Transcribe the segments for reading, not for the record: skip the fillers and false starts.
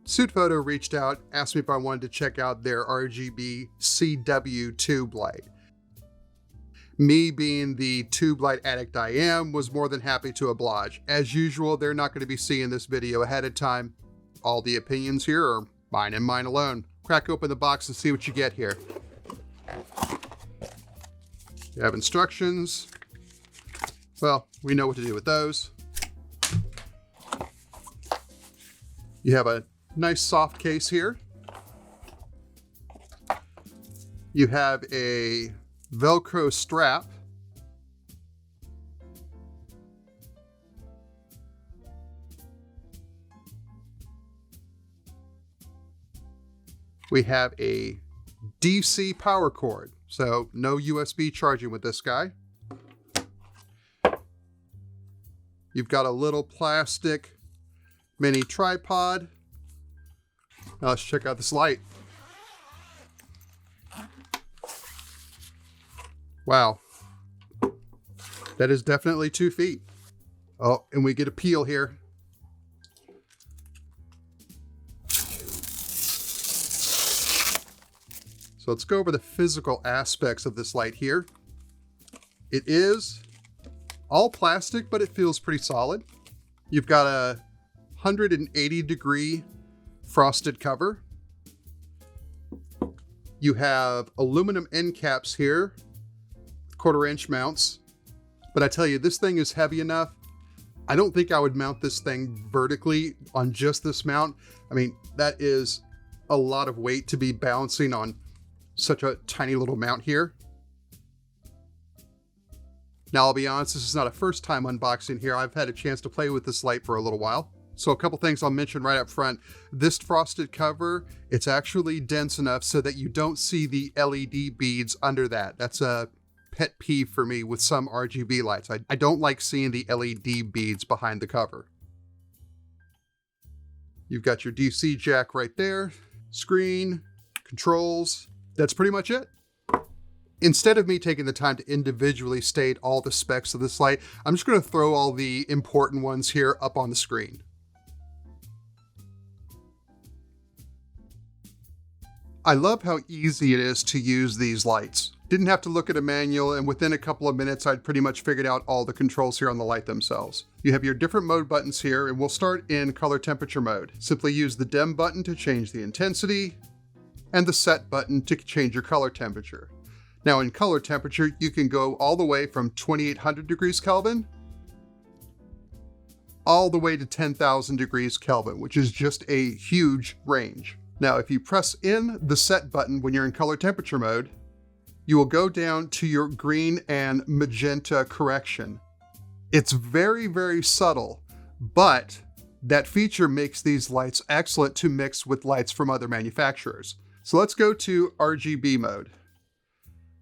Sutefoto reached out, asked me if I wanted to check out their RGB CW tube light. Me, being the tube light addict I am, was more than happy to oblige. As usual, they're not going to be seeing this video ahead of time. All the opinions here are mine and mine alone. Crack open the box and see what you get here. You have instructions. Well, we know what to do with those. You have a nice soft case here. You have a Velcro strap. We have a DC power cord, so no USB charging with this guy. You've got a little plastic mini tripod. Now let's check out this light. Wow, that is definitely 2 feet. Oh, and we get a peel here. So let's go over the physical aspects of this light here. It is all plastic, but it feels pretty solid. You've got a 180-degree frosted cover. You have aluminum end caps here, 1/4-inch mounts. But I tell you, this thing is heavy enough. I don't think I would mount this thing vertically on just this mount. I mean, that is a lot of weight to be balancing on such a tiny little mount here. Now, I'll be honest, this is not a first time unboxing here. I've had a chance to play with this light for a little while. So a couple things I'll mention right up front. This frosted cover, it's actually dense enough so that you don't see the LED beads under that. That's a pet peeve for me with some RGB lights. I don't like seeing the LED beads behind the cover. You've got your DC jack right there, screen, controls. That's pretty much it. Instead of me taking the time to individually state all the specs of this light, I'm just going to throw all the important ones here up on the screen. I love how easy it is to use these lights. Didn't have to look at a manual, and within a couple of minutes, I'd pretty much figured out all the controls here on the light themselves. You have your different mode buttons here, and we'll start in color temperature mode. Simply use the dim button to change the intensity, and the set button to change your color temperature. Now in color temperature, you can go all the way from 2800 degrees Kelvin all the way to 10,000 degrees Kelvin, which is just a huge range. Now, if you press in the set button when you're in color temperature mode, you will go down to your green and magenta correction. It's very, very subtle, but that feature makes these lights excellent to mix with lights from other manufacturers. So let's go to RGB mode.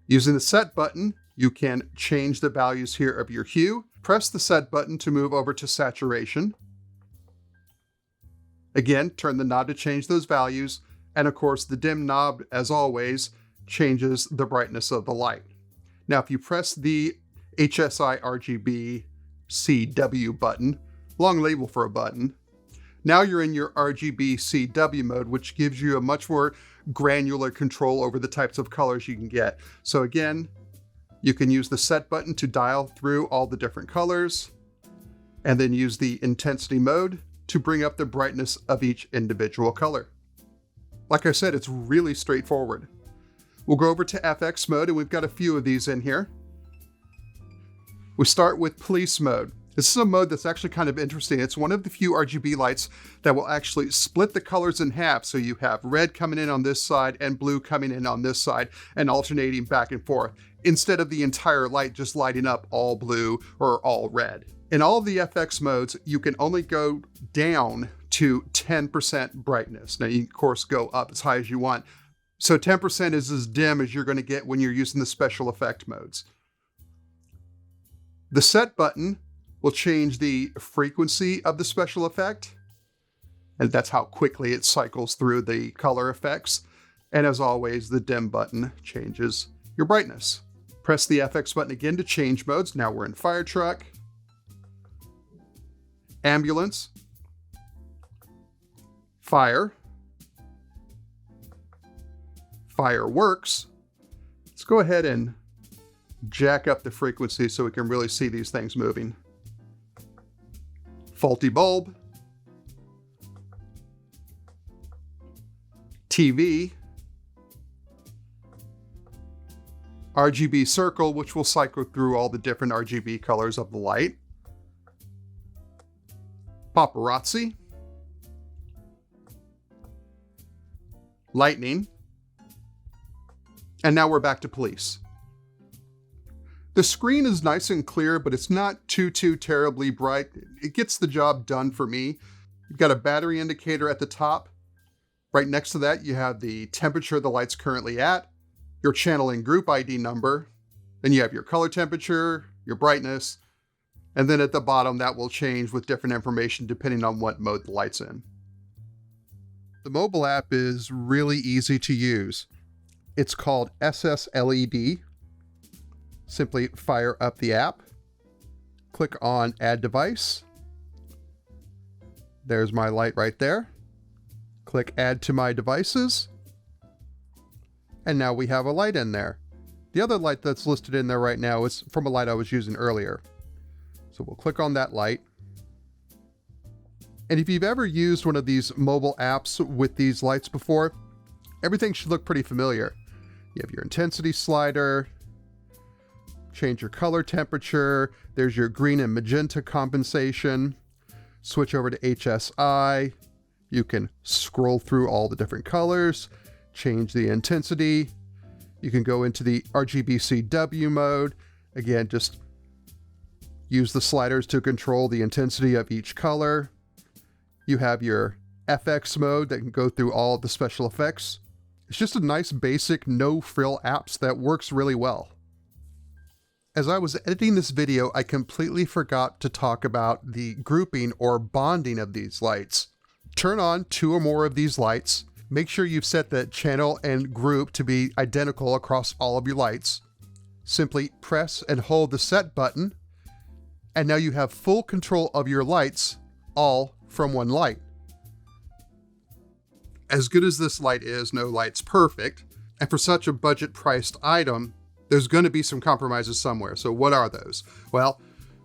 Using the set button, you can change the values here of your hue. Press the set button to move over to saturation. Again, turn the knob to change those values. And of course, the dim knob, as always, changes the brightness of the light. Now, if you press the HSI RGB CW button, long label for a button, now you're in your RGB CW mode, which gives you a much more granular control over the types of colors you can get. So again, you can use the set button to dial through all the different colors, and then use the intensity mode to bring up the brightness of each individual color. Like I said, it's really straightforward. We'll go over to FX mode, and we've got a few of these in here. We start with police mode. This is a mode that's actually kind of interesting. It's one of the few RGB lights that will actually split the colors in half. So you have red coming in on this side and blue coming in on this side and alternating back and forth, instead of the entire light just lighting up all blue or all red. In all of the FX modes, you can only go down to 10% brightness. Now you can, of course, go up as high as you want. So 10% is as dim as you're going to get when you're using the special effect modes. The set button will change the frequency of the special effect, and that's how quickly it cycles through the color effects. And as always, the dim button changes your brightness. Press the FX button again to change modes. Now we're in fire truck, ambulance, fire, fireworks. Let's go ahead and jack up the frequency so we can really see these things moving. Faulty bulb, TV, RGB circle, which will cycle through all the different RGB colors of the light, paparazzi, lightning, and now we're back to police. The screen is nice and clear, but it's not too terribly bright. It gets the job done for me. You've got a battery indicator at the top. Right next to that, you have the temperature the light's currently at, your channel and group ID number, then you have your color temperature, your brightness, and then at the bottom that will change with different information depending on what mode the light's in. The mobile app is really easy to use. It's called SSLED. Simply fire up the app, click on Add Device. There's my light right there. Click Add to My Devices. And now we have a light in there. The other light that's listed in there right now is from a light I was using earlier. So we'll click on that light. And if you've ever used one of these mobile apps with these lights before, everything should look pretty familiar. You have your intensity slider, change your color temperature, there's your green and magenta compensation, switch over to HSI, you can scroll through all the different colors, change the intensity, you can go into the RGB CW mode, again just use the sliders to control the intensity of each color. You have your FX mode that can go through all of the special effects. It's just a nice basic no-frill apps that works really well. As I was editing this video, I completely forgot to talk about the grouping or bonding of these lights. Turn on 2 or more of these lights. Make sure you've set the channel and group to be identical across all of your lights. Simply press and hold the set button, and now you have full control of your lights, all from one light. As good as this light is, no light's perfect, and for such a budget-priced item, there's going to be some compromises somewhere. So what are those? Well,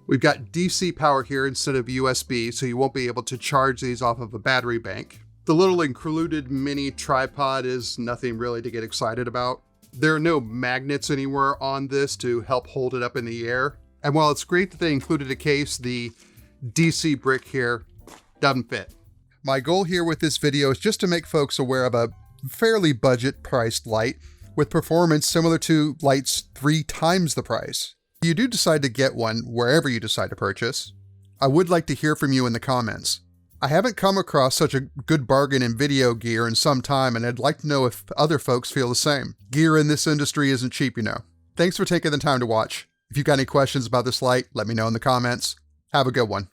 we've got DC power here instead of USB, so you won't be able to charge these off of a battery bank. The little included mini tripod is nothing really to get excited about. There are no magnets anywhere on this to help hold it up in the air. And while it's great that they included a case, the DC brick here doesn't fit. My goal here with this video is just to make folks aware of a fairly budget-priced light with performance similar to lights 3 times the price. If you do decide to get one wherever you decide to purchase, I would like to hear from you in the comments. I haven't come across such a good bargain in video gear in some time, and I'd like to know if other folks feel the same. Gear in this industry isn't cheap, you know. Thanks for taking the time to watch. If you've got any questions about this light, let me know in the comments. Have a good one.